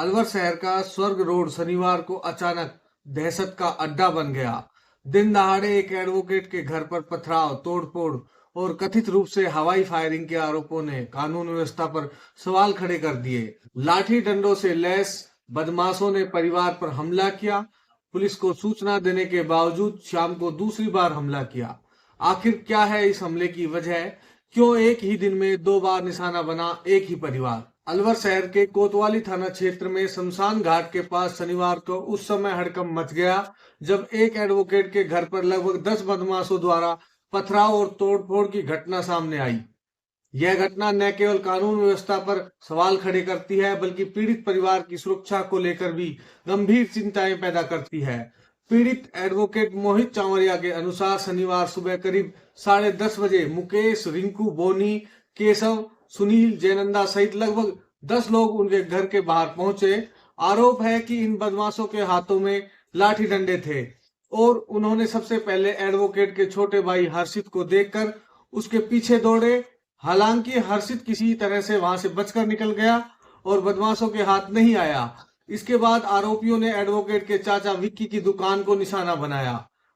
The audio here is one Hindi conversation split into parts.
अलवर शहर का स्वर्ग रोड शनिवार को अचानक दहशत का अड्डा बन गया। दिन दहाड़े एक एडवोकेट के घर पर पथराव, तोड़फोड़ और कथित रूप से हवाई फायरिंग के आरोपों ने कानून व्यवस्था पर सवाल खड़े कर दिए। लाठी डंडों से लैस बदमाशों ने परिवार पर हमला किया। पुलिस को सूचना देने के बावजूद शाम को दूसरी बार हमला किया। आखिर क्या है इस हमले की वजह? क्यों एक ही दिन में दो बार निशाना बना एक ही परिवार? अलवर शहर के कोतवाली थाना क्षेत्र में शमशान घाट के पास शनिवार को उस समय हड़कंप मच गया जब एक एडवोकेट के घर पर लगभग 10 बदमाशों द्वारा पथराव और तोड़फोड़ की घटना सामने आई। यह घटना न केवल कानून व्यवस्था पर सवाल खड़े करती है बल्कि पीड़ित परिवार की सुरक्षा को लेकर भी गंभीर चिंताएं पैदा करती है। पीड़ित एडवोकेट मोहित चावरिया के अनुसार शनिवार सुबह करीब 10:30 बजे मुकेश, रिंकू, बोनी, केशव, सुनील, जयनंदा सहित लगभग 10 लोग उनके घर के बाहर पहुंचे। आरोप है कि इन बदमाशों के हाथों में लाठी डंडे थे और उन्होंने सबसे पहले एडवोकेट के छोटे भाई हर्षित को देखकर उसके पीछे दौड़े। हालांकि हर्षित किसी तरह से वहां से बचकर निकल गया और बदमाशों के हाथ नहीं आया। इसके बाद आरोपियों ने एडवोकेट के चाचा विक्की की दुकान को निशाना बनाया।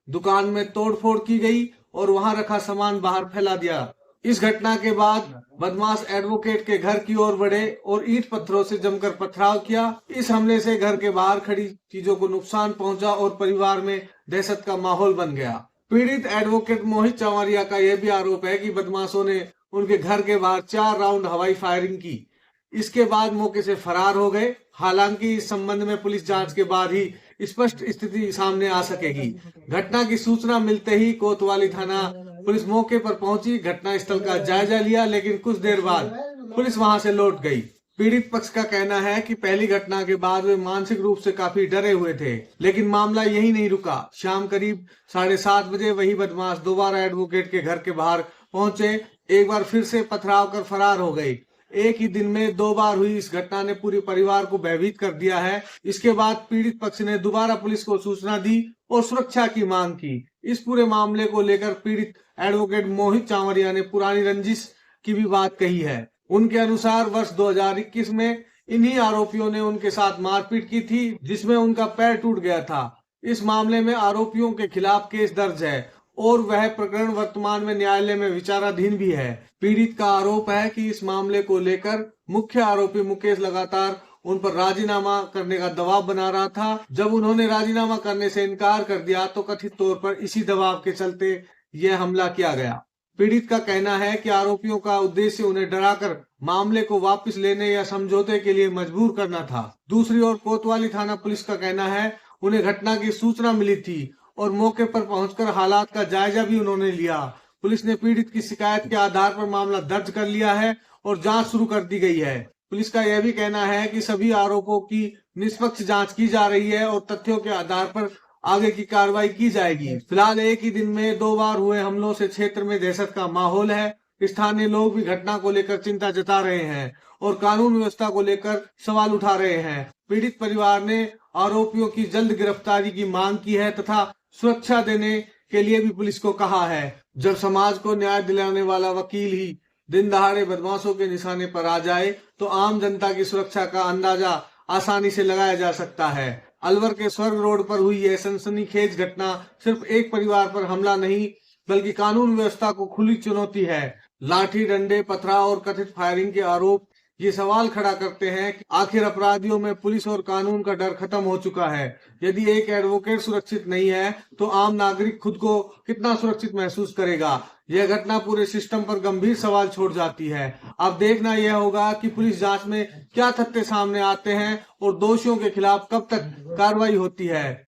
दुकान में तोड़फोड़ की गई और वहां रखा सामान बाहर फैला दिया। इस घटना के बाद बदमाश एडवोकेट के घर की ओर बढ़े और ईंट पत्थरों से जमकर पथराव किया। इस हमले से घर के बाहर खड़ी चीजों को नुकसान पहुंचा और परिवार में दहशत का माहौल बन गया। पीड़ित एडवोकेट मोहित चावरिया का यह भी आरोप है कि बदमाशों ने उनके घर के बाहर 4 राउंड हवाई फायरिंग की। इसके बाद मौके से फरार हो गए। हालांकि इस संबंध में पुलिस जांच के बाद ही स्पष्ट स्थिति सामने आ सकेगी। घटना की सूचना मिलते ही कोतवाली थाना पुलिस मौके पर पहुंची, घटना स्थल का जायजा लिया, लेकिन कुछ देर बाद पुलिस वहां से लौट गई। पीड़ित पक्ष का कहना है कि पहली घटना के बाद वे मानसिक रूप से काफी डरे हुए थे, लेकिन मामला यही नहीं रुका। शाम करीब 7:30 बजे वही बदमाश दोबारा एडवोकेट के घर के बाहर पहुंचे, एक बार फिर से पथराव कर फरार हो गए। एक ही दिन में 2 बार हुई इस घटना ने पूरे परिवार को भयभीत कर दिया है। इसके बाद पीड़ित पक्ष ने दोबारा पुलिस को सूचना दी और सुरक्षा की मांग की। इस पूरे मामले को लेकर पीड़ित एडवोकेट मोहित चावरिया ने पुरानी रंजिश की भी बात कही है। उनके अनुसार वर्ष 2021 में इन्हीं आरोपियों ने उनके साथ मारपीट की थी, जिसमें उनका पैर टूट गया था। इस मामले में आरोपियों के खिलाफ केस दर्ज है और वह प्रकरण वर्तमान में न्यायालय में विचाराधीन भी है। पीड़ित का आरोप है कि इस मामले को लेकर मुख्य आरोपी मुकेश लगातार उन पर राजीनामा करने का दबाव बना रहा था। जब उन्होंने राजीनामा करने से इनकार कर दिया तो कथित तौर पर इसी दबाव के चलते यह हमला किया गया। पीड़ित का कहना है कि आरोपियों का उद्देश्य उन्हें डराकर मामले को वापस लेने या समझौते के लिए मजबूर करना था। दूसरी ओर कोतवाली थाना पुलिस का कहना है उन्हें घटना की सूचना मिली थी और मौके पर पहुंचकर हालात का जायजा भी उन्होंने लिया। पुलिस ने पीड़ित की शिकायत के आधार पर मामला दर्ज कर लिया है और जांच शुरू कर दी गई है। पुलिस का यह भी कहना है कि सभी आरोपों की निष्पक्ष जांच की जा रही है और तथ्यों के आधार पर आगे की कार्रवाई की जाएगी। फिलहाल एक ही दिन में 2 बार हुए हमलों से क्षेत्र में दहशत का माहौल है। स्थानीय लोग भी घटना को लेकर चिंता जता रहे हैं और कानून व्यवस्था को लेकर सवाल उठा रहे हैं। पीड़ित परिवार ने आरोपियों की जल्द गिरफ्तारी की मांग की है तथा सुरक्षा देने के लिए भी पुलिस को कहा है। जब समाज को न्याय दिलाने वाला वकील ही दिन दहाड़े बदमाशों के निशाने पर आ जाए तो आम जनता की सुरक्षा का अंदाजा आसानी से लगाया जा सकता है। अलवर के स्वर्ग रोड पर हुई यह सनसनीखेज घटना सिर्फ एक परिवार पर हमला नहीं बल्कि कानून व्यवस्था को खुली चुनौती है। लाठी डंडे, पथराव और कथित फायरिंग के आरोप ये सवाल खड़ा करते हैं कि आखिर अपराधियों में पुलिस और कानून का डर खत्म हो चुका है। यदि एक एडवोकेट सुरक्षित नहीं है तो आम नागरिक खुद को कितना सुरक्षित महसूस करेगा? यह घटना पूरे सिस्टम पर गंभीर सवाल छोड़ जाती है। अब देखना यह होगा कि पुलिस जांच में क्या तथ्य सामने आते हैं और दोषियों के खिलाफ कब तक कार्रवाई होती है।